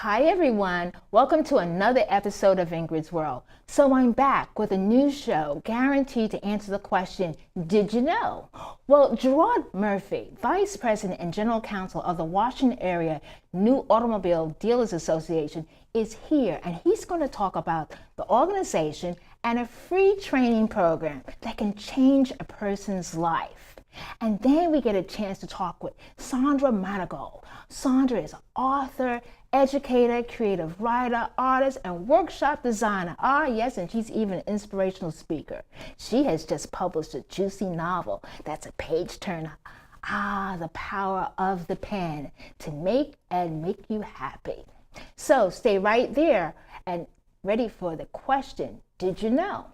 Hi everyone, welcome to another episode of Ingrid's World. So I'm back with a new show guaranteed to answer the question, did you know? Well, Gerard Murphy, Vice President and General Counsel of the Washington Area New Automobile Dealers Association, is here, and he's going to talk about the organization and a free training program that can change a person's life. And then we get a chance to talk with Sandra Manigault. Sandra is an author, educator, creative writer, artist, and workshop designer. Ah, yes, and she's even an inspirational speaker. She has just published a juicy novel that's a page turner. Ah, the power of the pen to make you happy. So stay right there and ready for the question, did you know?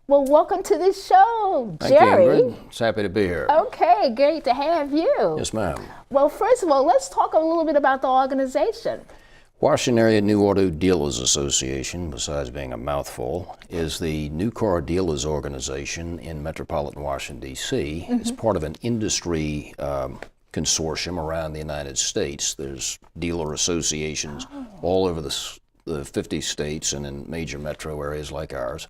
Well, welcome to the show, Jerry. Thank you, Ingrid. It's happy to be here. Okay, great to have you. Yes, ma'am. Well, first of all, let's talk a little bit about the organization. Washington Area New Auto Dealers Association, besides being a mouthful, is the new car dealers organization in metropolitan Washington, D.C. It's part of an industry consortium around the United States. There's dealer associations all over the 50 states and in major metro areas like ours.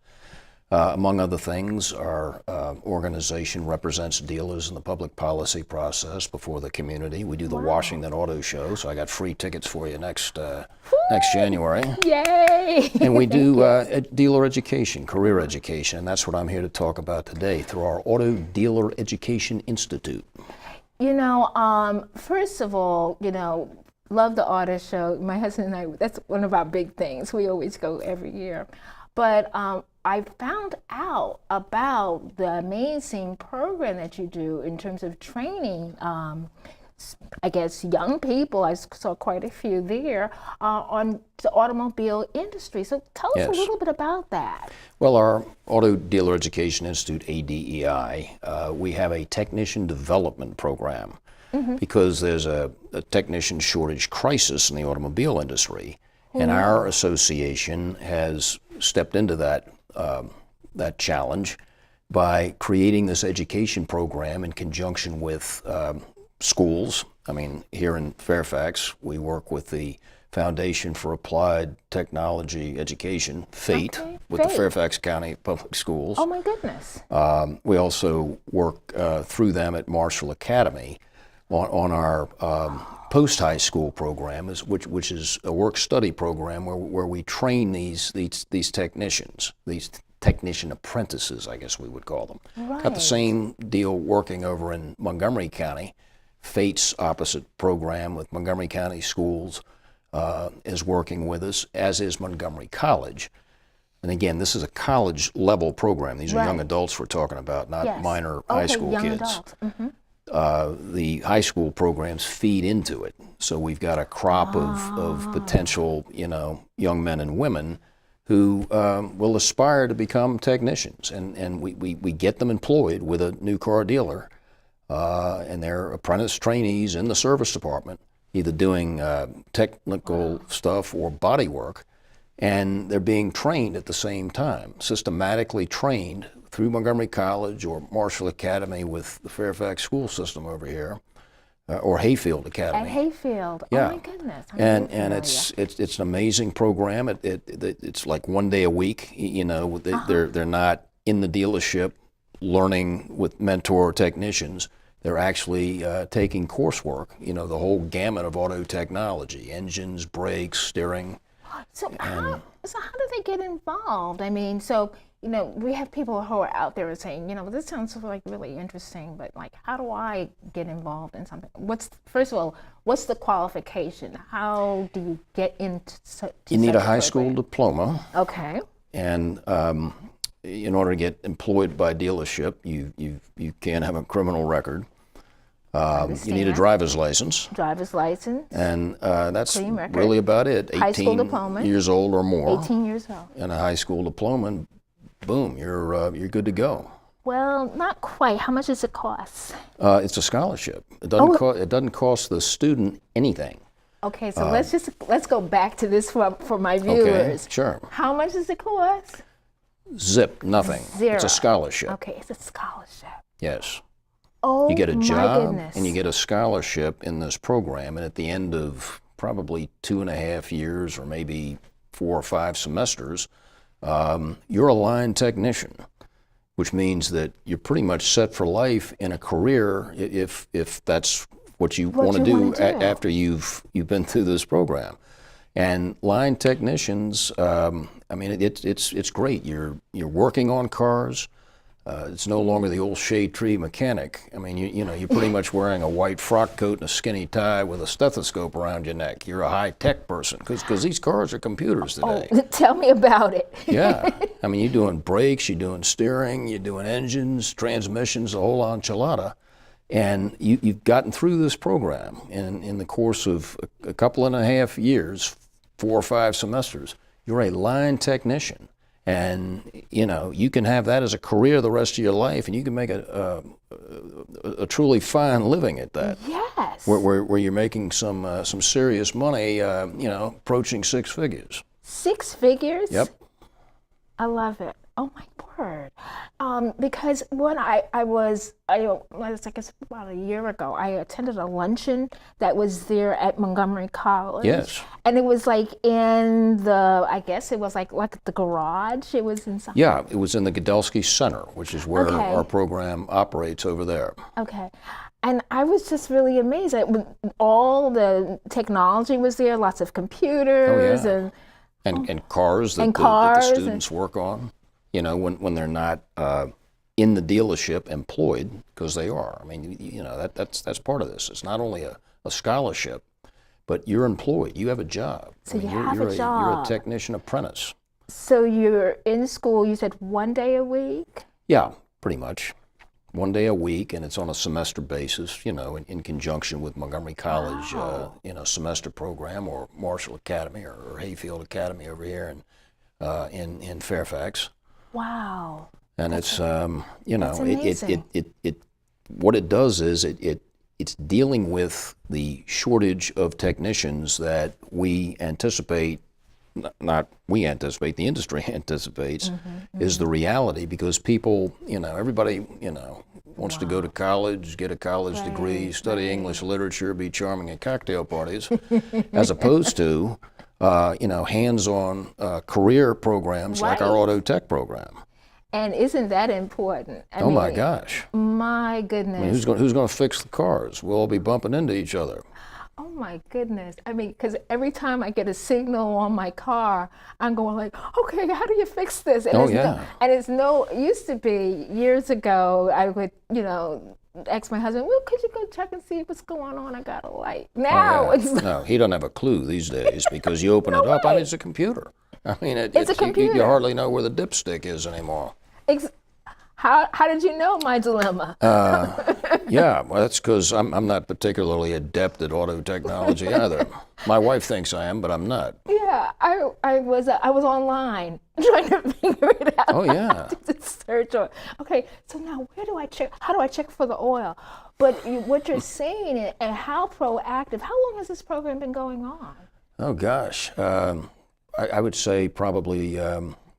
Among other things, our organization represents dealers in the public policy process before the community. We do the Washington Auto Show, so I got free tickets for you next January. Yay! And we do dealer education, career education, and that's what I'm here to talk about today through our Auto Dealer Education Institute. You know, first of all, love the auto show. My husband and I, that's one of our big things. We always go every year. But I found out about the amazing program that you do in terms of training, I guess, young people. I saw quite a few there on the automobile industry. So tell us a little bit about that. Well, our Auto Dealer Education Institute, ADEI, we have a technician development program because there's a technician shortage crisis in the automobile industry. And our association has stepped into that challenge by creating this education program in conjunction with schools. I mean, here in Fairfax, we work with the Foundation for Applied Technology Education, FATE, with the Fairfax County Public Schools. Oh my goodness. We also work through them at Marshall Academy on our post-high school program, which is a work-study program where we train these technicians, these technician apprentices, I guess we would call them. Right. Got the same deal working over in Montgomery County. FATE's opposite program with Montgomery County Schools is working with us, as is Montgomery College. And again, this is a college-level program. These are young adults we're talking about, not minor high school young kids. Adults. The high school programs feed into it. So we've got a crop of potential, young men and women who will aspire to become technicians. And we get them employed with a new car dealer, and they're apprentice trainees in the service department, either doing technical stuff or body work. And they're being trained at the same time, systematically trained through Montgomery College or Marshall Academy with the Fairfax school system over here, or Hayfield Academy. At Hayfield, yeah. Oh my goodness. And it's an amazing program. It's like one day a week. They're not in the dealership learning with mentor technicians. They're actually taking coursework. The whole gamut of auto technology: engines, brakes, steering. So how do they get involved? I mean, we have people who are out there saying, this sounds like really interesting, but like, how do I get involved in something? First of all, what's the qualification? How do you get into You need a high school diploma. Okay. And in order to get employed by a dealership, you can't have a criminal record. You need a driver's license. Driver's license. And that's really about it. 18 high school diploma. Years old or more. 18 years old. And a high school diploma, and boom, you're good to go. Well, not quite. How much does it cost? It's a scholarship. It doesn't cost the student anything. Okay, so let's go back to this for my viewers. Okay, sure. How much does it cost? Zip, nothing. Zero. It's a scholarship. Okay, it's a scholarship. Yes. Oh, you get a job goodness. and you get a scholarship in this program, and at the end of probably 2.5 years or maybe 4 or 5 semesters, you're a line technician, which means that you're pretty much set for life in a career if that's what you want to do after you've been through this program. And line technicians, I mean, it's great. You're working on cars. It's no longer the old shade tree mechanic. I mean, you're pretty much wearing a white frock coat and a skinny tie with a stethoscope around your neck. You're a high-tech person because these cars are computers today. Oh, tell me about it. Yeah. I mean, you're doing brakes, you're doing steering, you're doing engines, transmissions, the whole enchilada. And you've gotten through this program in the course of a couple and a half years, 4 or 5 semesters. You're a line technician. And, you can have that as a career the rest of your life, and you can make a truly fine living at that. Yes. Where you're making some serious money, approaching 6 figures. 6 figures? Yep. I love it. Oh my word. Because when I guess about a year ago, I attended a luncheon that was there at Montgomery College. Yes. And it was like in like the garage. It was inside. Yeah, it was in the Godelsky Center, which is where our program operates over there. Okay. And I was just really amazed at all the technology was there, lots of computers and cars that the students work on. When they're not in the dealership employed, because they are. I mean, that's part of this. It's not only a scholarship, but you're employed. You have a job. So you have a job. You're a technician apprentice. So you're in school, you said 1 day a week? Yeah, pretty much. 1 day a week, and it's on a semester basis, in conjunction with Montgomery College, semester program, or Marshall Academy or Hayfield Academy over here in Fairfax. Wow. And it's it what it does is it's dealing with the shortage of technicians that we anticipate, not we anticipate, the industry anticipates, is the reality, because people, everybody, wants to go to college, get a college degree, study English literature, be charming at cocktail parties, as opposed to hands-on career programs like our Auto Tech program. And isn't that important? My gosh. My goodness. I mean, who's going to fix the cars? We'll all be bumping into each other. Oh my goodness. I mean, because every time I get a signal on my car, I'm going like, okay, how do you fix this? And it used to be years ago, I would, ask my husband, well, could you go check and see what's going on? I got a light. Now it's no, he doesn't have a clue these days, because you open it up, I mean, it's a computer. I mean, it's a computer. You hardly know where the dipstick is anymore. How did you know my dilemma? Yeah, well, that's because I'm not particularly adept at auto technology either. My wife thinks I am, but I'm not. Yeah, I was online trying to figure it out. Oh yeah. To search on. Okay, so now where do I check? How do I check for the oil? But what you're saying and how proactive. How long has this program been going on? Oh gosh, I would say probably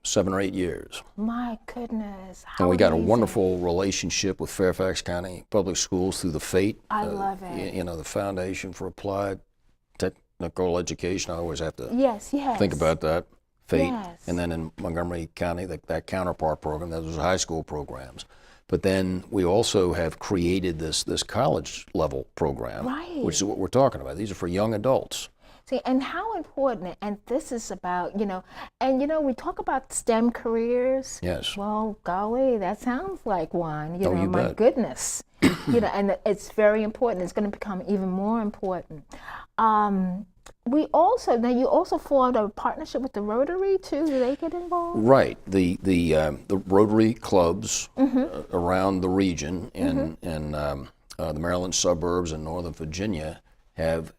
7 or 8 years. My goodness. How and we got amazing. A wonderful relationship with Fairfax County Public Schools through the FATE. I love it. The Foundation for Applied Technical Education. I always have to think about that. FATE. Yes. And then in Montgomery County, that counterpart program, those are high school programs. But then we also have created this college level program, which is what we're talking about. These are for young adults. See, and how important, and this is about, we talk about STEM careers. Yes. Well, golly, that sounds like one, you my bet. goodness. And it's very important. It's going to become even more important. You also formed a partnership with the Rotary too. Do they get involved? Right. The Rotary clubs around the region in the Maryland suburbs and Northern Virginia have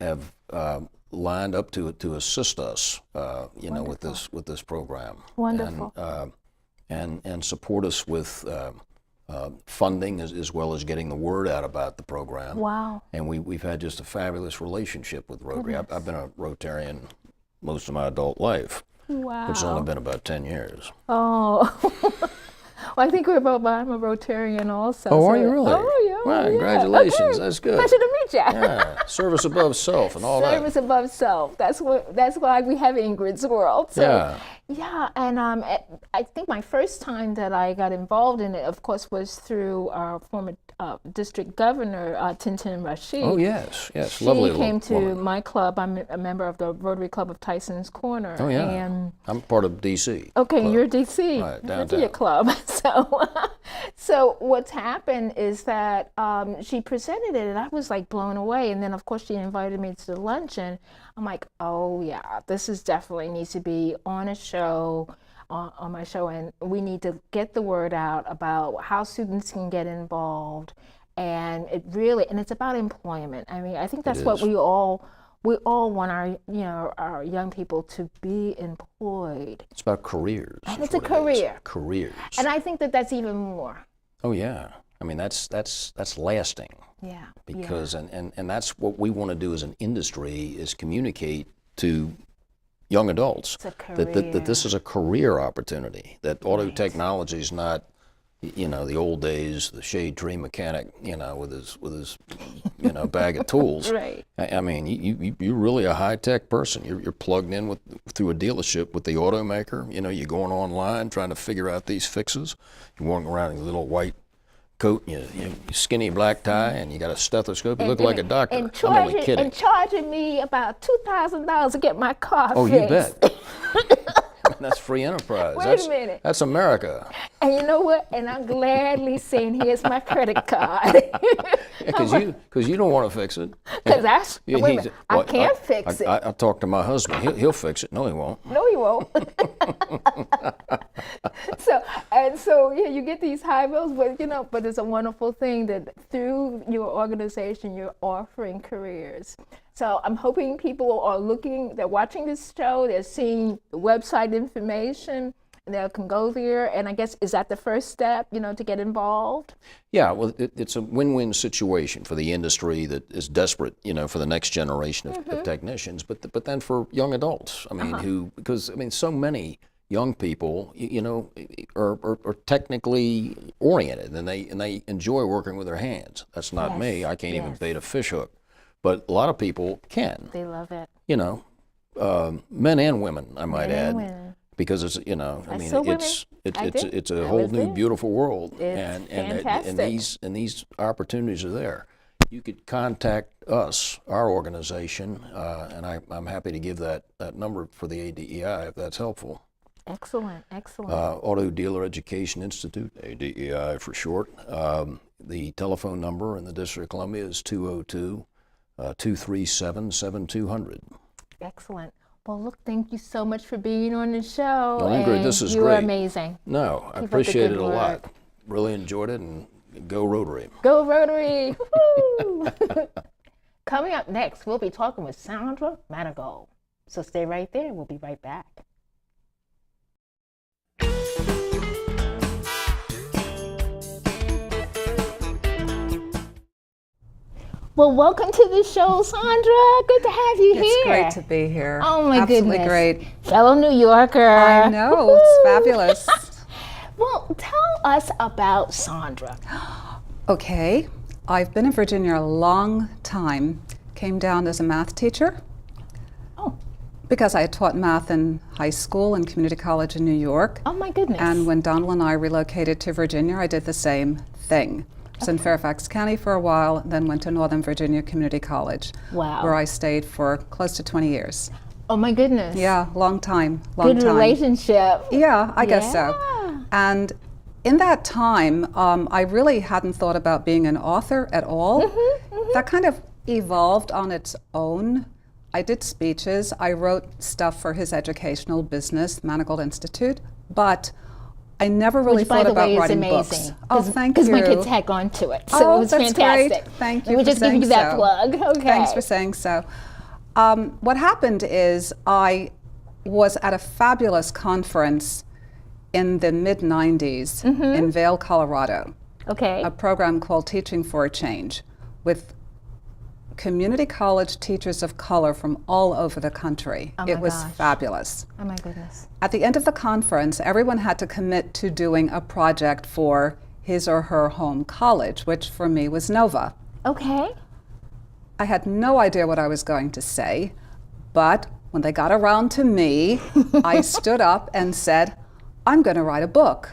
lined up to assist us, with this program. Wonderful. And support us with funding as well as getting the word out about the program. Wow. And we've had just a fabulous relationship with Rotary. I've been a Rotarian most of my adult life. Wow. Which has only been about 10 years. Oh. Well, I think I'm a Rotarian also. Oh, are you really? Oh, Wow, yeah. congratulations. Okay. That's good. Pleasure to meet you. Yeah, service above self and all Service that. above self. That's why we have Ingrid's World. So, Yeah. yeah, and I think my first time that I got involved in it, of course, was through our former district governor, Tintin Rashid. Oh, yes, yes. She Lovely came to woman. my club. I'm a member of the Rotary Club of Tyson's Corner. Oh, yeah. And I'm part of D.C. okay, club. you're DC. Right, That's your downtown. club. So what's happened is that she presented it, and I was like blown away. And then, of course, she invited me to the luncheon. I'm like, oh yeah, this is definitely needs to be on a show, on my show, and we need to get the word out about how students can get involved. And it's about employment. I mean, I think that's what is. we all want our young people to be employed. It's about careers. And is it's a what it is. career. Careers. And I think that that's even more. Oh, yeah. I mean, that's lasting. Yeah. Because and that's what we want to do as an industry is communicate to young adults It's a that this is a career opportunity, that auto Right. technology is not, the old days, the shade tree mechanic, with his bag of tools. Right. I mean, you're really a high tech person. You're plugged in through a dealership with the automaker. You're going online trying to figure out these fixes. You're walking around in a little white coat, and you skinny black tie, and you got a stethoscope. You look like a doctor. And I'm only kidding. and charging me about $2,000 to get my car Oh, fixed. you bet. That's free enterprise. Wait a minute. That's America. And you know what? And I'm gladly saying, here's my credit card. Because you don't want to fix it. Because that's, Yeah, wait a he's- minute, I well, can't fix it. I talked to my husband. He'll fix it. No, he won't. No, he won't. So yeah, you get these high bills, but it's a wonderful thing that through your organization, you're offering careers. So I'm hoping people are they're watching this show, they're seeing the website information, and they can go there. And I guess, is that the first step, to get involved? Yeah, well, it's a win-win situation for the industry that is desperate, for the next generation of technicians, but then for young adults. I mean, because so many young people, are technically oriented, and they enjoy working with their hands. That's not Yes, me. I can't even yes. bait a fish hook, but a lot of people can. They love it. Men and women, I might Men and add. women. Because it's saw women. I did. it's a I whole was new there. beautiful world, It's and fantastic. these opportunities are there. You could contact us, our organization, and I'm happy to give that number for the ADEI if that's helpful. Excellent. Auto Dealer Education Institute, ADEI for short. The telephone number in the District of Columbia is 202-237-7200. Excellent. Well, look, thank you so much for being on the show. Well, Ingrid, and this is you great. are amazing. No, I up the appreciate good it a lot. work. Really enjoyed it, and go Rotary. Go Rotary! Woo! Coming up next, we'll be talking with Sandra Manigault. So stay right there. We'll be right back. Well, welcome to the show, Sandra. Good to have you here. It's great to be here. Oh my Absolutely goodness. great. Fellow New Yorker. I know, it's fabulous. Well, tell us about Sandra. Okay, I've been in Virginia a long time. Came down as a math teacher Oh, because I had taught math in high school and community college in New York. oh my goodness. And when Donald and I relocated to Virginia, I did the same thing. I was in Fairfax County for a while, then went to Northern Virginia Community College, Wow. where I stayed for close to 20 years. Oh my goodness. Yeah, long time, long Good time. relationship. Yeah, I guess so. Yeah. And in that time, I really hadn't thought about being an author at all. That kind of evolved on its own. I did speeches. I wrote stuff for his educational business, Manigault Institute, but I never really Which, by thought the about way, is writing amazing. books. Oh, thank you. Because my kids had gone to it, so Oh, it was that's fantastic. great. Thank you We're for just giving you saying that so. plug. Okay. Thanks for saying so. What happened is I was at a fabulous conference in the mid-90s in Vail, Colorado, Okay. a program called Teaching for a Change with community college teachers of color from all over the country. Oh my It was gosh. fabulous. Oh my goodness. At the end of the conference, everyone had to commit to doing a project for his or her home college, which for me was Nova. Okay. I had no idea what I was going to say, but when they got around to me, I stood up and said, I'm going to write a book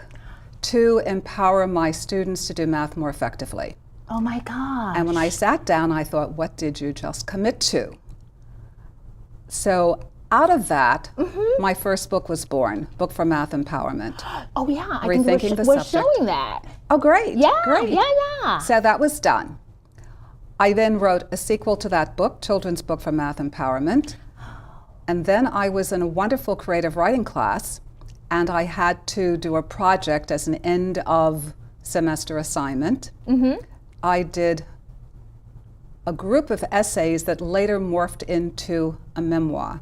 to empower my students to do math more effectively. Oh my gosh. And when I sat down, I thought, what did you just commit to? So out of that, my first book was born, Book for Math Empowerment. Oh yeah, I Rethinking think the we're subject. showing that. Oh, great. Yeah, great. yeah. So that was done. I then wrote a sequel to that book, Children's Book for Math Empowerment. And then I was in a wonderful creative writing class, and I had to do a project as an end of semester assignment. I did a group of essays that later morphed into a memoir.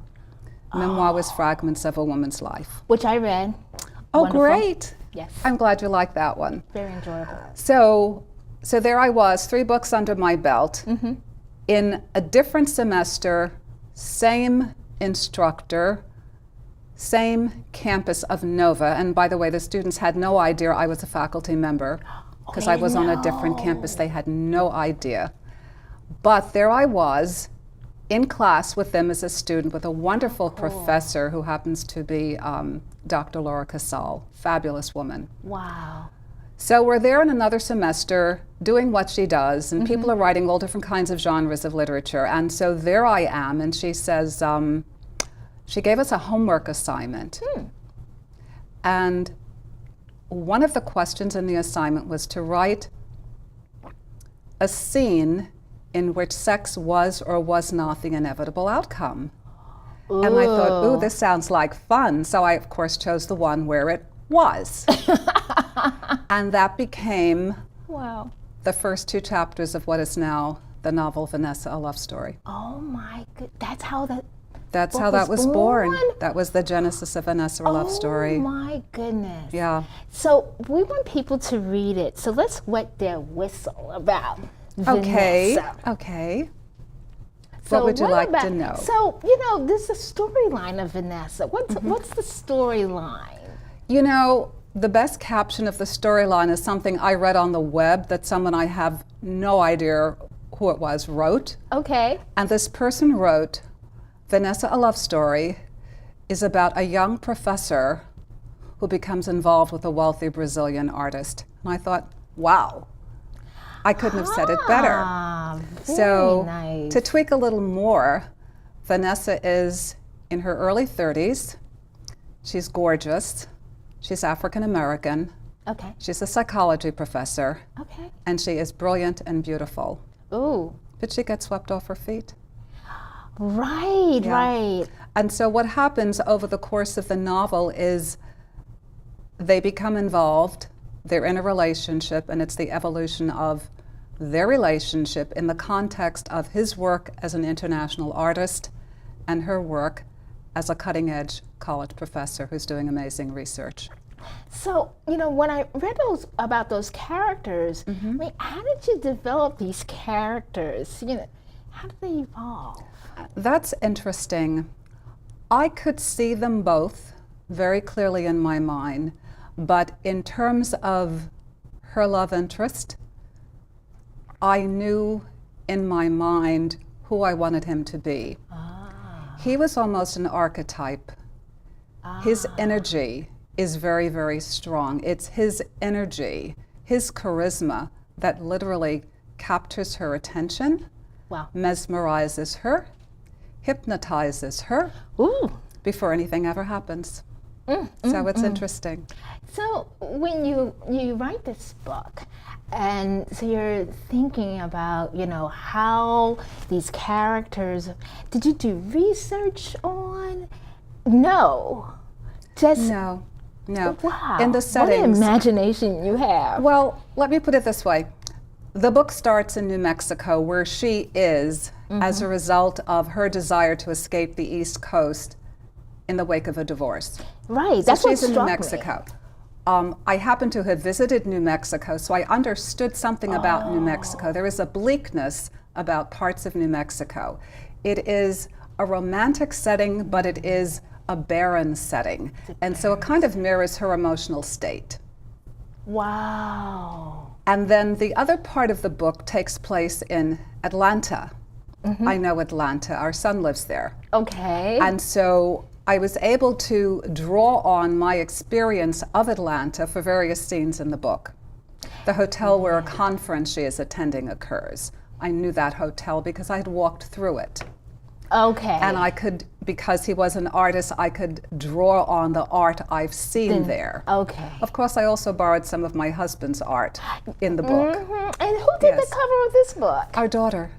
Memoir was fragments of a woman's life. Which I read. Oh, Wonderful. great. Yes. I'm glad you liked that one. Very enjoyable. So there I was, 3 books under my belt, in a different semester, same instructor, same campus of Nova. And by the way, the students had no idea I was a faculty member because I was on a different campus. They had no idea. But there I was in class with them as a student with a wonderful professor who happens to be Dr. Laura Casal, fabulous woman. Wow. So we're there in another semester doing what she does, and people are writing all different kinds of genres of literature. And so there I am, and she says, she gave us a homework assignment. And one of the questions in the assignment was to write a scene in which sex was or was not the inevitable outcome. Ooh. And I thought, ooh, this sounds like fun. So I, of course, chose the one where it was. And that became the first 2 chapters of what is now the novel Vanessa, A Love Story. Oh my good. That's how that was born. That was the genesis of Vanessa, A Love Story. Oh my goodness. Yeah. So we want people to read it. So let's wet their whistle about Okay. Vanessa. Okay. So what would you like to know? So, there's a storyline of Vanessa. What's the storyline? The best caption of the storyline is something I read on the web that someone I have no idea who it was wrote. Okay. And this person wrote, Vanessa, A Love Story is about a young professor who becomes involved with a wealthy Brazilian artist. And I thought, wow, I couldn't have said it better. Very nice. To tweak a little more, Vanessa is in her early 30s. She's gorgeous. She's African American. Okay. She's a psychology professor. Okay. And she is brilliant and beautiful. Ooh. But she gets swept off her feet. Right, right. And so what happens over the course of the novel is they become involved, they're in a relationship, and it's the evolution of their relationship in the context of his work as an international artist and her work as a cutting-edge college professor who's doing amazing research. So, when I read about those characters, I mean, how did you develop these characters? How did they evolve? That's interesting. I could see them both very clearly in my mind, but in terms of her love interest, I knew in my mind who I wanted him to be. He was almost an archetype. His energy is very, very strong. It's his energy, his charisma that literally captures her attention, mesmerizes her, hypnotizes her before anything ever happens. So it's interesting. So when you write this book, and so you're thinking about, how these characters, did you do research on? No. No. Wow. In the settings. What an imagination you have. Well, let me put it this way. The book starts in New Mexico, where she is as a result of her desire to escape the East Coast in the wake of a divorce. Right, So that's what she's in New struck Mexico. I happen to have visited New Mexico, so I understood something about New Mexico. There is a bleakness about parts of New Mexico. It is a romantic setting, but it is a barren setting. And so it kind of mirrors her emotional state. Wow. And then the other part of the book takes place in Atlanta. I know Atlanta. Our son lives there. Okay. And so I was able to draw on my experience of Atlanta for various scenes in the book. The hotel where a conference she is attending occurs. I knew that hotel because I had walked through it. Okay. And I could, because he was an artist, I could draw on the art I've seen there. Okay. Of course, I also borrowed some of my husband's art in the book. And who did the Yes. cover of this book? Our daughter.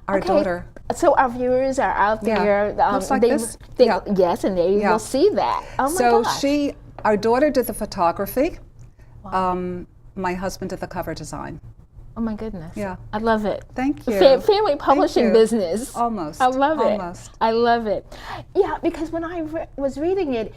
Our Okay. daughter. So our viewers are out Yeah. there. Looks like they, this. they- Yeah. Yes, and they Yeah. will see that. Oh my So gosh. our daughter did the photography. My husband did the cover design. Oh my goodness. Yeah. I love it. Thank you. Family publishing you. business. Almost. I love it. Almost. I love it. Yeah, because when I was reading it,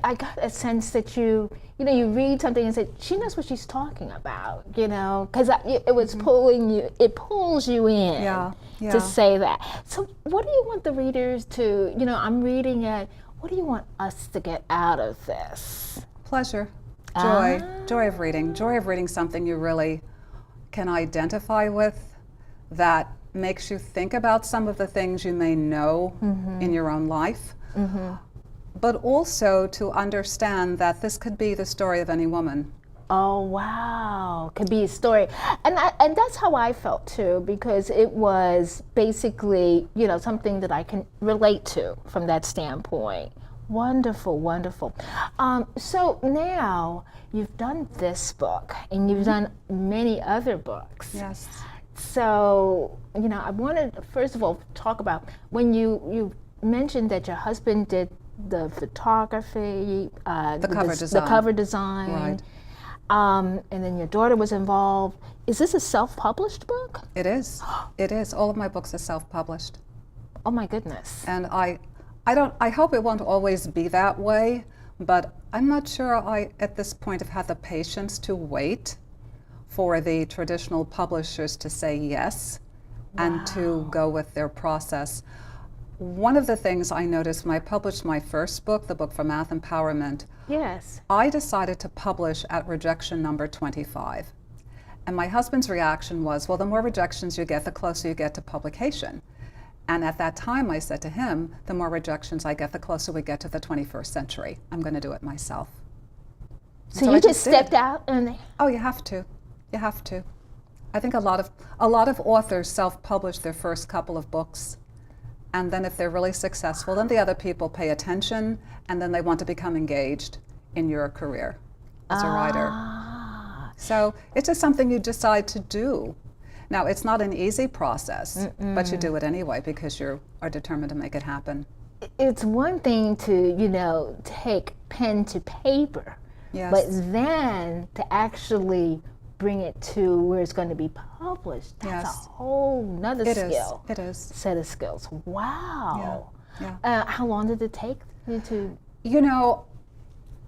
I got a sense that you read something and say, she knows what she's talking about, because it was pulling you, it pulls you in Yeah, yeah. to say that. So what do you want the readers to, I'm reading it, what do you want us to get out of this? Pleasure. Joy. Joy of reading. Joy of reading something you really can identify with, that makes you think about some of the things you may know in your own life, but also to understand that this could be the story of any woman. Oh wow, could be a story, and that's how I felt too, because it was basically something that I can relate to from that standpoint. Wonderful, wonderful. So now you've done this book, and you've done many other books. Yes. So I wanted to first of all talk about when you mentioned that your husband did the photography, The cover design. the cover design. Right. And then your daughter was involved. Is this a self-published book? It is. It is. All of my books are self-published. Oh my goodness. And I hope it won't always be that way, but I'm not sure I, at this point, have had the patience to wait for the traditional publishers to say yes and to go with their process. One of the things I noticed when I published my first book, the book for Math Empowerment, Yes. I decided to publish at rejection number 25. And my husband's reaction was, well, the more rejections you get, the closer you get to publication. And at that time, I said to him, the more rejections I get, the closer we get to the 21st century. I'm going to do it myself. So I you just did. stepped out and Oh, you have to. You have to. I think a lot of authors self-publish their first couple of books, and then if they're really successful, then the other people pay attention, and then they want to become engaged in your career as a writer. So it's just something you decide to do. Now, it's not an easy process, but you do it anyway because you are determined to make it happen. it's one thing to, take pen to paper, Yes. but then to actually bring it to where it's going to be published, that's Yes. a whole nother It is. skill. It is. Set of skills. Wow. Yeah. How long did it take you to?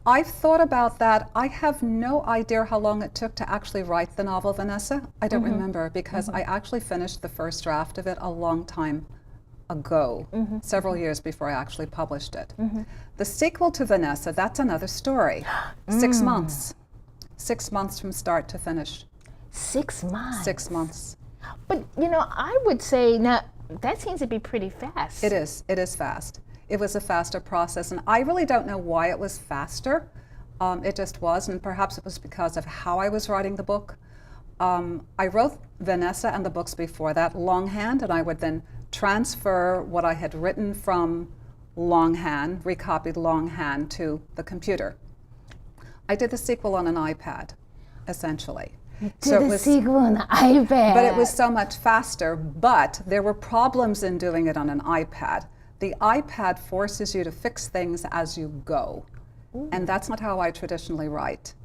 I've thought about that. I have no idea how long it took to actually write the novel, Vanessa. I don't remember because I actually finished the first draft of it a long time ago, several years before I actually published it. The sequel to Vanessa, that's another story. 6 months. 6 months from start to finish. 6 months. 6 months. But I would say now that seems to be pretty fast. It is. It is fast. It was a faster process, and I really don't know why it was faster. It just was, and perhaps it was because of how I was writing the book. I wrote Vanessa and the books before that longhand, and I would then transfer what I had written from longhand, recopied longhand, to the computer. I did the sequel on an iPad, essentially. Did the sequel on the iPad. But it was so much faster, but there were problems in doing it on an iPad. The iPad forces you to fix things as you go. And that's not how I traditionally write.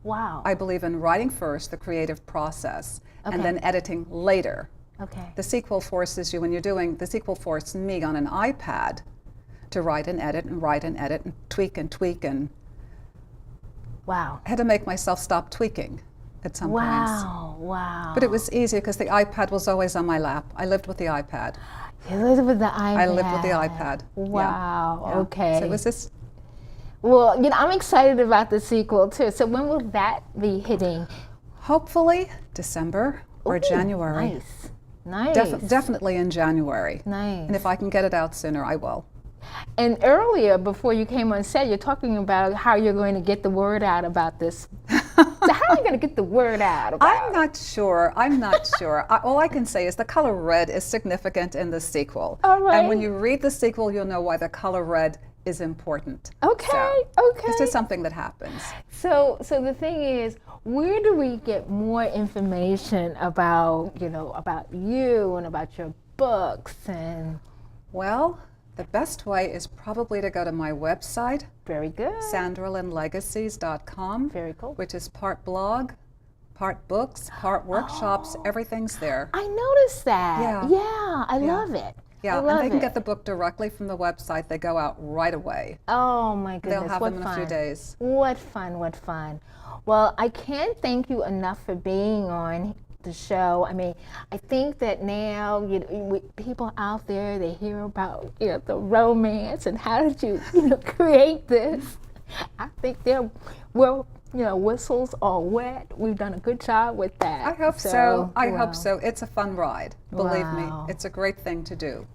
Wow. I believe in writing first, the creative process, and then editing later. Okay. The sequel forces you, the sequel forced me on an iPad to write and edit and write and edit and tweak, and Wow. I had to make myself stop tweaking at some points. Wow. But it was easy because the iPad was always on my lap. I lived with the iPad. You lived with the iPad. I lived with the iPad. Wow. Yeah. Okay. So it was this. Well, I'm excited about the sequel too. So when will that be hitting? Hopefully December or Ooh, January. Nice. Nice. Definitely in January. Nice. And if I can get it out sooner, I will. And earlier, before you came on set, you're talking about how you're going to get the word out about this. So how are you going to get the word out about I'm not sure. All I can say is the color red is significant in the sequel. All right. And when you read the sequel, you'll know why the color red is important. Okay, okay. It's just something that happens. So the thing is, where do we get more information about, about you and about your books? And Well, the best way is probably to go to my website, very good. sandralandlegacies.com, Very cool. which is part blog, part books, part workshops, everything's there. I noticed that. Yeah. I love it. Yeah, I and love they can it. get the book directly from the website. They go out right away. Oh my goodness, They'll have what them in fun. a few days. What fun, what fun. Well, I can't thank you enough for being on the show. I mean, I think that now people out there, they hear about the romance and how did you create this. I think whistles are wet. We've done a good job with that. I hope so. I wow. hope so. It's a fun ride. Believe Wow. me, it's a great thing to do.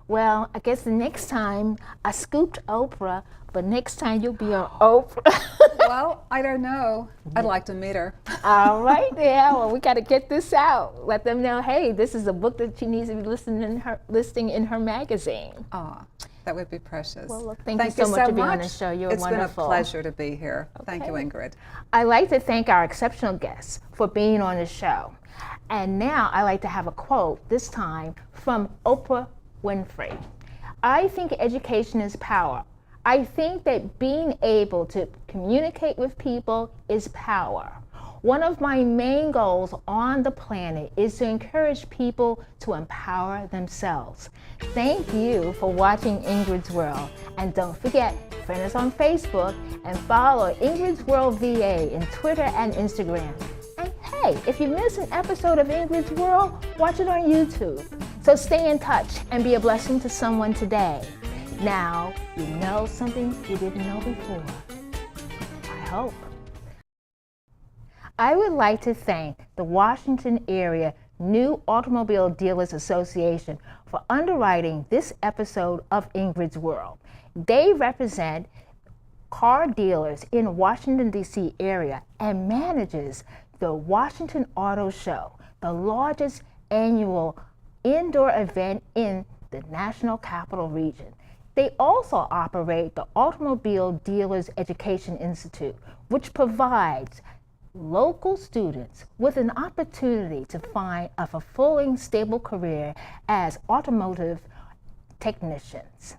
Well, I guess the next time I scooped Oprah, but next time you'll be on Oprah. Well, I don't know. I'd like to meet her. All right, yeah. Well, we got to get this out. Let them know, hey, this is a book that she needs to be listing in her magazine. Ah, that would be precious. Well, look, thank you so much for being on the show. You're wonderful. It's been a pleasure to be here. Thank you, Okay. Ingrid. I'd like to thank our exceptional guests for being on the show. And now I'd like to have a quote, this time from Oprah Winfrey. I think education is power. I think that being able to communicate with people is power. One of my main goals on the planet is to encourage people to empower themselves. Thank you for watching Ingrid's World. And don't forget, friend us on Facebook and follow Ingrid's World VA in Twitter and Instagram. And hey, if you miss an episode of Ingrid's World, watch it on YouTube. So stay in touch and be a blessing to someone today. Now, you know something you didn't know before. I hope. I would like to thank the Washington Area New Automobile Dealers Association for underwriting this episode of Ingrid's World. They represent car dealers in Washington, D.C. area and manages the Washington Auto Show, the largest annual indoor event in the National Capital Region. They also operate the Automobile Dealers Education Institute, which provides local students with an opportunity to find a fulfilling, stable career as automotive technicians.